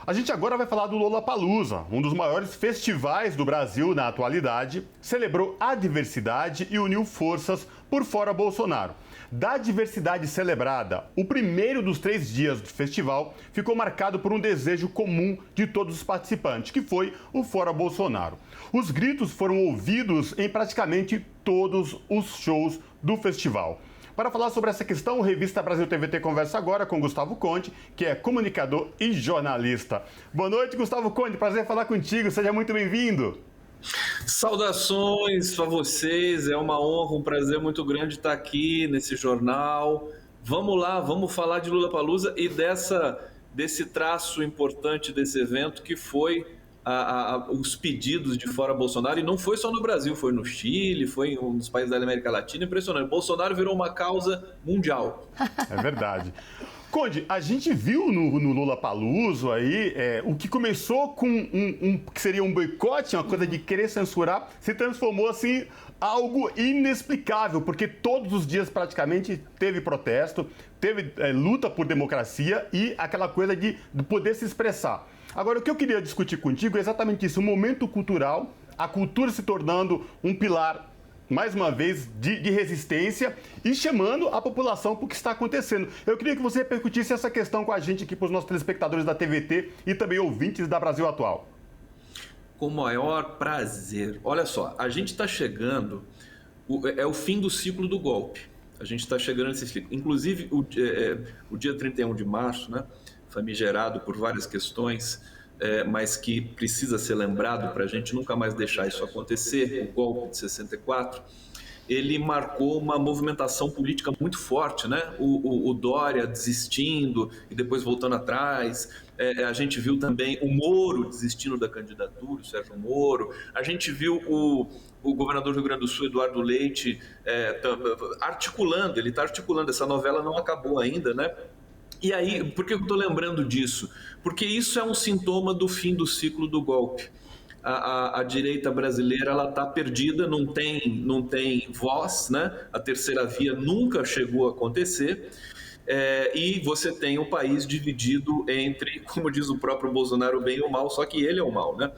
A gente agora vai falar do Lollapalooza, um dos maiores festivais do Brasil na atualidade, celebrou a diversidade e uniu forças por fora Bolsonaro. Da diversidade celebrada, o primeiro dos 3 dias do festival ficou marcado por um desejo comum de todos os participantes, que foi o fora Bolsonaro. Os gritos foram ouvidos em praticamente todos os shows do festival. Para falar sobre essa questão, o Revista Brasil TVT conversa agora com Gustavo Conde, que é comunicador e jornalista. Boa noite, Gustavo Conde, prazer falar contigo, seja muito bem-vindo. Saudações para vocês, é uma honra, um prazer muito grande estar aqui nesse jornal. Vamos lá, vamos falar de Lollapalooza e desse traço importante desse evento que foi os pedidos de fora Bolsonaro, e não foi só no Brasil, foi no Chile, foi em um dos países da América Latina, impressionante. Bolsonaro virou uma causa mundial. É verdade. Conde, a gente viu no Lollapalooza aí, o que começou com que seria um boicote, uma coisa de querer censurar, se transformou assim algo inexplicável, porque todos os dias praticamente teve protesto, teve luta por democracia e aquela coisa de poder se expressar. Agora, o que eu queria discutir contigo é exatamente isso, o momento cultural, a cultura se tornando um pilar, mais uma vez, de resistência e chamando a população para o que está acontecendo. Eu queria que você repercutisse essa questão com a gente aqui para os nossos telespectadores da TVT e também ouvintes da Brasil Atual. Com o maior prazer. Olha só, a gente está chegando, é o fim do ciclo do golpe. A gente está chegando nesse ciclo. Inclusive, o dia 31 de março, né, famigerado por várias questões, mas que precisa ser lembrado para a gente nunca mais deixar isso acontecer, o golpe de 64, ele marcou uma movimentação política muito forte, né? O Dória desistindo e depois voltando atrás, a gente viu também o Moro desistindo da candidatura, o Sérgio Moro, a gente viu o governador do Rio Grande do Sul, Eduardo Leite, articulando, ele está articulando, essa novela não acabou ainda, né? E aí, por que eu estou lembrando disso? Porque isso é um sintoma do fim do ciclo do golpe. A direita brasileira ela está perdida, não tem voz, né? A terceira via nunca chegou a acontecer. E você tem o país dividido entre, como diz o próprio Bolsonaro, o bem e o mal, só que ele é o mal, né?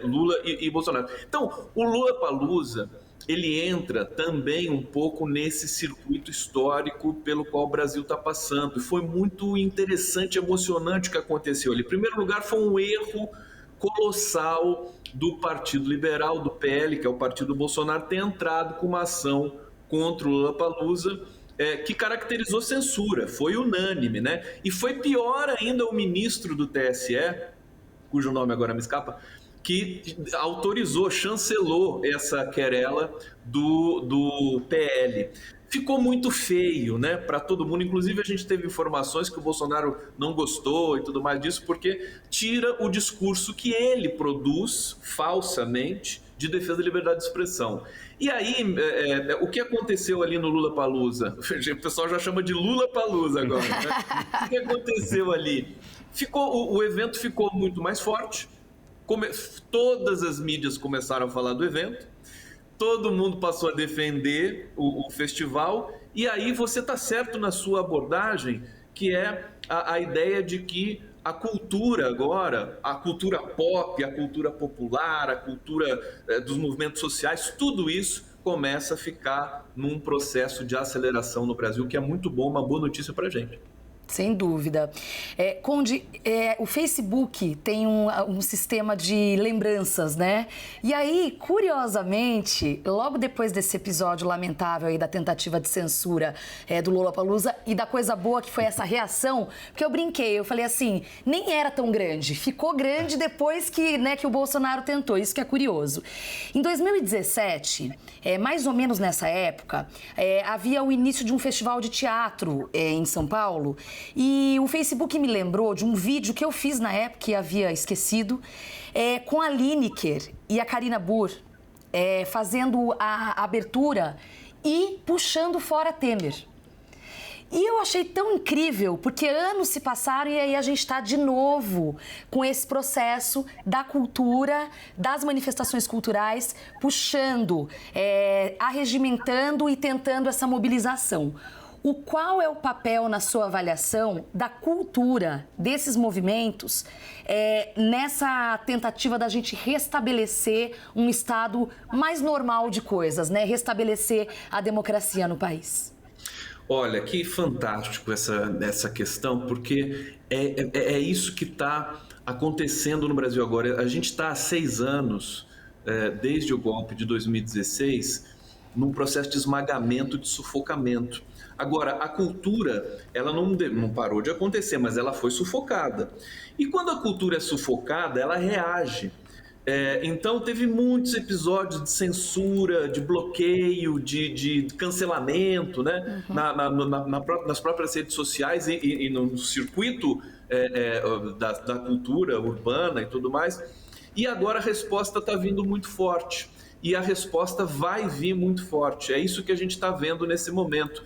Lula e Bolsonaro. Então, o Lollapalooza, ele entra também um pouco nesse circuito histórico pelo qual o Brasil está passando. E foi muito interessante, emocionante o que aconteceu ali. Em primeiro lugar, foi um erro colossal do Partido Liberal, do PL, que é o partido do Bolsonaro, ter entrado com uma ação contra o Lollapalooza, que caracterizou censura, foi unânime, né? E foi pior ainda o ministro do TSE, cujo nome agora me escapa, que autorizou, chancelou essa querela do PL. Ficou muito feio, né, para todo mundo. Inclusive, a gente teve informações que o Bolsonaro não gostou e tudo mais disso, porque tira o discurso que ele produz falsamente de defesa da liberdade de expressão. E aí, o que aconteceu ali no Lollapalooza? O pessoal já chama de Lulapalooza agora, né? O que aconteceu ali? O evento ficou muito mais forte. Todas as mídias começaram a falar do evento, todo mundo passou a defender o festival, e aí você está certo na sua abordagem, que é a ideia de que a cultura agora, a cultura pop, a cultura popular, a cultura dos movimentos sociais, tudo isso começa a ficar num processo de aceleração no Brasil, que é muito bom, uma boa notícia para a gente. Sem dúvida. Conde, o Facebook tem um sistema de lembranças, né? E aí, curiosamente, logo depois desse episódio lamentável aí da tentativa de censura do Lollapalooza e da coisa boa que foi essa reação, porque eu brinquei, eu falei assim, nem era tão grande, ficou grande depois que o Bolsonaro tentou, isso que é curioso. Em 2017, mais ou menos nessa época, havia o início de um festival de teatro em São Paulo. E o Facebook me lembrou de um vídeo que eu fiz na época, que havia esquecido, com a Lineker e a Karina Burr fazendo a abertura e puxando fora Temer. E eu achei tão incrível, porque anos se passaram e aí a gente está de novo com esse processo da cultura, das manifestações culturais, puxando, arregimentando e tentando essa mobilização. Qual é o papel, na sua avaliação, da cultura, desses movimentos, nessa tentativa da gente restabelecer um estado mais normal de coisas, né? Restabelecer a democracia no país? Olha, que fantástico essa questão, porque é isso que está acontecendo no Brasil agora. A gente está há 6 anos, desde o golpe de 2016, num processo de esmagamento, de sufocamento. Agora, a cultura, ela não parou de acontecer, mas ela foi sufocada. E quando a cultura é sufocada, ela reage. Então, teve muitos episódios de censura, de bloqueio, de cancelamento, né? Nas próprias redes sociais e no circuito da cultura urbana e tudo mais. E agora a resposta está vindo muito forte. E a resposta vai vir muito forte. É isso que a gente está vendo nesse momento.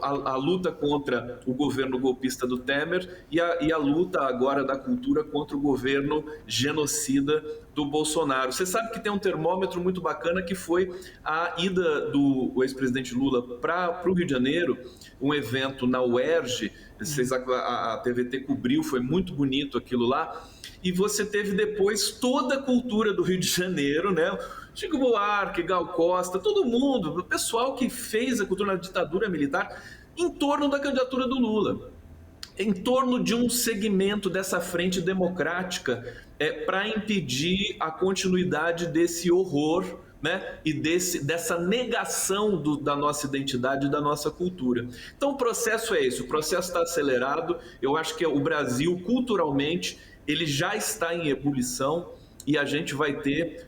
A luta contra o governo golpista do Temer e a luta agora da cultura contra o governo genocida do Bolsonaro. Você sabe que tem um termômetro muito bacana que foi a ida do ex-presidente Lula para o Rio de Janeiro, um evento na UERJ, a TVT cobriu, foi muito bonito aquilo lá, e você teve depois toda a cultura do Rio de Janeiro, né? Chico Buarque, Gal Costa, todo mundo, o pessoal que fez a cultura na ditadura militar em torno da candidatura do Lula, em torno de um segmento dessa frente democrática para impedir a continuidade desse horror, né? E dessa negação da nossa identidade e da nossa cultura. Então o processo é esse, o processo está acelerado. Eu acho que o Brasil, culturalmente, ele já está em ebulição e a gente vai ter,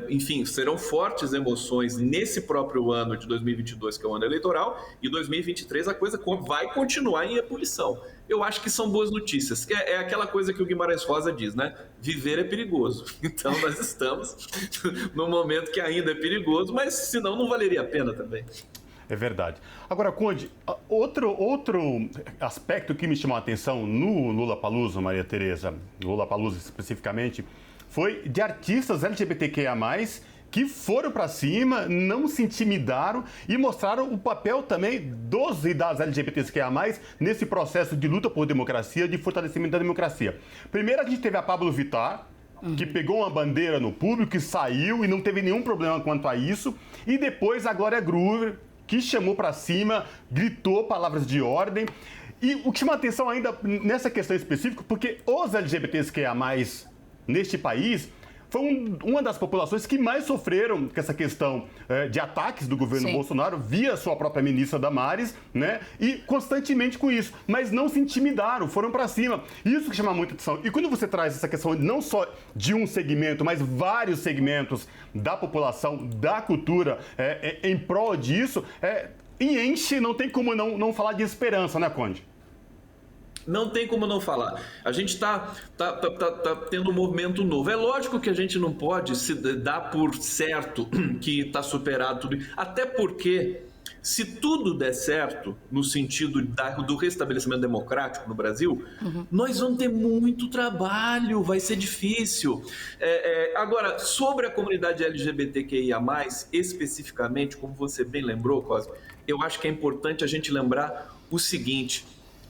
enfim, serão fortes emoções nesse próprio ano de 2022, que é o ano eleitoral, e 2023 a coisa vai continuar em ebulição. Eu acho que são boas notícias, que é aquela coisa que o Guimarães Rosa diz, né? Viver é perigoso. Então nós estamos num momento que ainda é perigoso, mas senão não valeria a pena também. É verdade. Agora, Conde, outro aspecto que me chamou a atenção no Lollapalooza, Maria Tereza, no Lollapalooza especificamente, foi de artistas LGBTQIA+, que foram para cima, não se intimidaram e mostraram o papel também dos e das LGBTQIA+, nesse processo de luta por democracia, de fortalecimento da democracia. Primeiro a gente teve a Pablo Vittar, que pegou uma bandeira no público e saiu e não teve nenhum problema quanto a isso. E depois a Glória Groove, que chamou para cima, gritou palavras de ordem. E o que chama a atenção ainda nessa questão específica, porque os LGBTQIA+, neste país, foi uma das populações que mais sofreram com essa questão de ataques do governo Bolsonaro, via sua própria ministra Damares, né? E constantemente com isso. Mas não se intimidaram, foram para cima. Isso que chama muita atenção. E quando você traz essa questão não só de um segmento, mas vários segmentos da população, da cultura, em prol disso, e enche, não tem como não falar de esperança, né, Conde? Não tem como não falar. A gente está tendo um movimento novo. É lógico que a gente não pode se dar por certo que está superado tudo. Até porque, se tudo der certo, no sentido do restabelecimento democrático no Brasil, nós vamos ter muito trabalho, vai ser difícil. Agora, sobre a comunidade LGBTQIA+, especificamente, como você bem lembrou, Cosme, eu acho que é importante a gente lembrar o seguinte: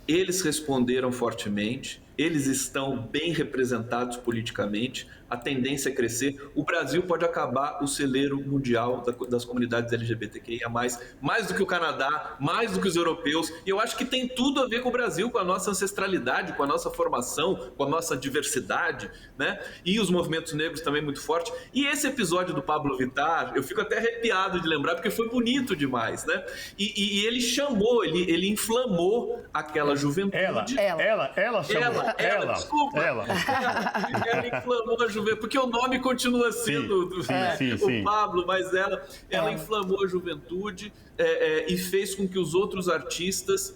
eles responderam fortemente, eles estão bem representados politicamente, a tendência é crescer. O Brasil pode acabar o celeiro mundial das comunidades LGBTQIA+, mais do que o Canadá, mais do que os europeus, e eu acho que tem tudo a ver com o Brasil, com a nossa ancestralidade, com a nossa formação, com a nossa diversidade, né? E os movimentos negros também muito fortes. E esse episódio do Pablo Vittar, eu fico até arrepiado de lembrar, porque foi bonito demais, né? E ele chamou, ele inflamou aquela juventude. Ela chamou. Ela inflamou a juventude, porque o nome continua sendo o Pablo, mas ela inflamou a juventude e fez com que os outros artistas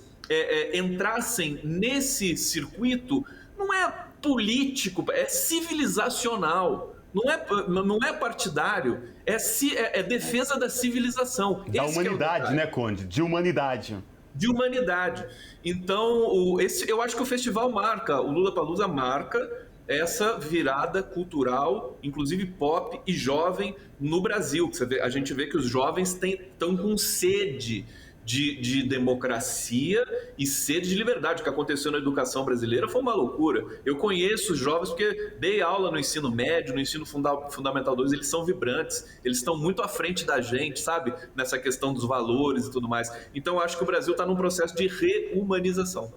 entrassem nesse circuito. Não é político, é civilizacional. Não é partidário, é defesa da civilização. Da humanidade, né, Conde? De humanidade. De humanidade. Então, eu acho que o festival marca, o Lollapalooza marca essa virada cultural, inclusive pop e jovem, no Brasil. A gente vê que os jovens estão com sede de democracia e sede de liberdade. O que aconteceu na educação brasileira foi uma loucura. Eu conheço os jovens porque dei aula no ensino médio, no ensino fundamental 2, eles são vibrantes, eles estão muito à frente da gente, sabe? Nessa questão dos valores e tudo mais. Então, eu acho que o Brasil está num processo de reumanização.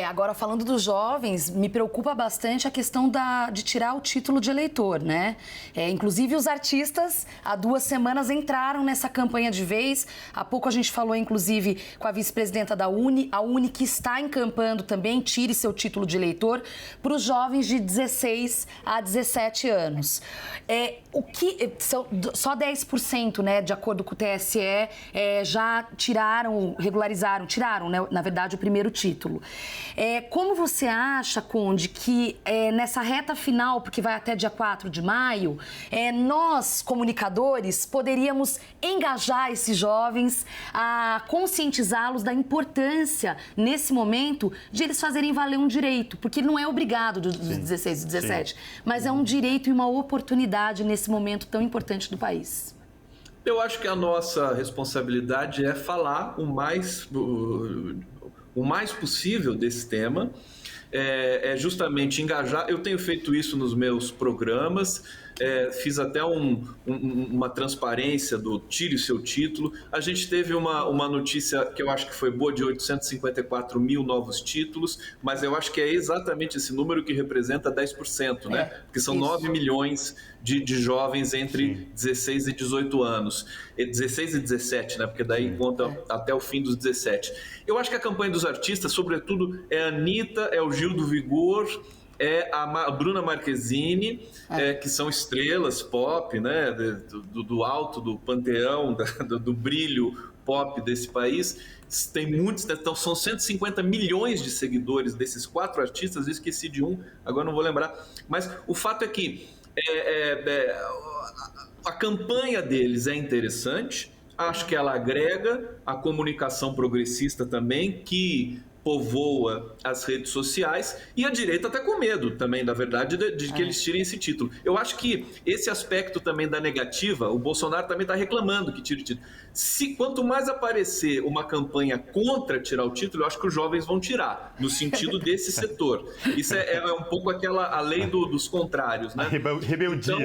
Agora falando dos jovens, me preocupa bastante a questão de tirar o título de eleitor, né? Inclusive os artistas, há 2 semanas entraram nessa campanha de vez. Há pouco a gente falou, inclusive, com a vice-presidenta da UNE, a UNE que está encampando também, tire seu título de eleitor, para os jovens de 16 a 17 anos. Só 10%, né, de acordo com o TSE, já tiraram, né, na verdade, o primeiro título. Como você acha, Conde, que nessa reta final, porque vai até dia 4 de maio, nós, comunicadores, poderíamos engajar esses jovens a conscientizá-los da importância, nesse momento, de eles fazerem valer um direito, porque não é obrigado dos 16 e 17, mas é um direito e uma oportunidade nesse momento tão importante do país. Eu acho que a nossa responsabilidade é falar o mais possível desse tema, justamente engajar. Eu tenho feito isso nos meus programas, fiz até uma transparência do tire o seu título. A gente teve uma notícia que eu acho que foi boa, de 854 mil novos títulos, mas eu acho que é exatamente esse número que representa 10%, né? Porque são 9 milhões de jovens entre 16 e 18 anos. 16 e 17, né? Porque daí conta até o fim dos 17. Eu acho que a campanha dos artistas, sobretudo, é a Anitta, é o Gil do Vigor, é a Bruna Marquezine, que são estrelas pop, né? Do alto do panteão, do brilho pop desse país. Tem muitos, então são 150 milhões de seguidores desses 4 artistas. Eu esqueci de um, agora não vou lembrar. Mas o fato é que a campanha deles é interessante. Acho que ela agrega a comunicação progressista também, que povoa as redes sociais, e a direita está com medo também, na verdade, de que eles tirem esse título. Eu acho que esse aspecto também da negativa, o Bolsonaro também está reclamando que tire o título. Quanto mais aparecer uma campanha contra tirar o título, eu acho que os jovens vão tirar, no sentido desse setor. Isso é um pouco a lei dos contrários, né? Rebeldia. Então,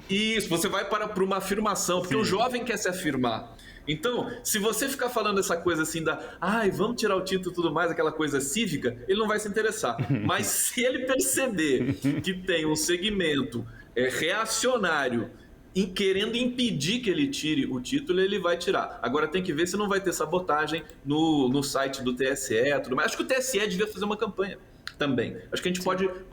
isso, você vai para uma afirmação, porque o jovem quer se afirmar. Então, se você ficar falando essa coisa assim vamos tirar o título e tudo mais, aquela coisa cívica, ele não vai se interessar. Mas se ele perceber que tem um segmento reacionário querendo impedir que ele tire o título, ele vai tirar. Agora tem que ver se não vai ter sabotagem no site do TSE e tudo mais. Acho que o TSE devia fazer uma campanha também. Acho que a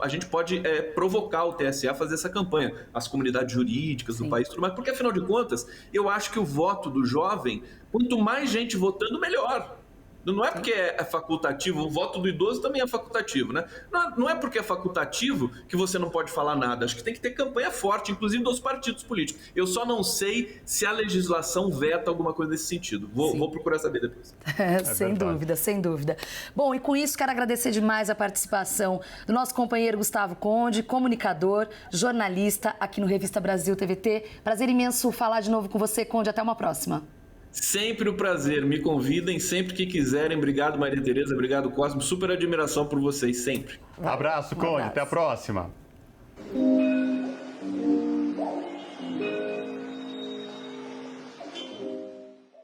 gente pode provocar o TSE a fazer essa campanha, as comunidades jurídicas do país, tudo mais, porque afinal de contas, eu acho que o voto do jovem, quanto mais gente votando, melhor. Não é porque é facultativo, o voto do idoso também é facultativo, né? Não é porque é facultativo que você não pode falar nada. Acho que tem que ter campanha forte, inclusive dos partidos políticos. Eu só não sei se a legislação veta alguma coisa nesse sentido. Vou procurar saber depois. Sem dúvida, sem dúvida. Bom, e com isso quero agradecer demais a participação do nosso companheiro Gustavo Conde, comunicador, jornalista aqui no Revista Brasil TVT. Prazer imenso falar de novo com você, Conde. Até uma próxima. Sempre um prazer. Me convidem sempre que quiserem. Obrigado, Maria Tereza. Obrigado, Cosmo. Super admiração por vocês, sempre. Abraço, Conde. Até a próxima.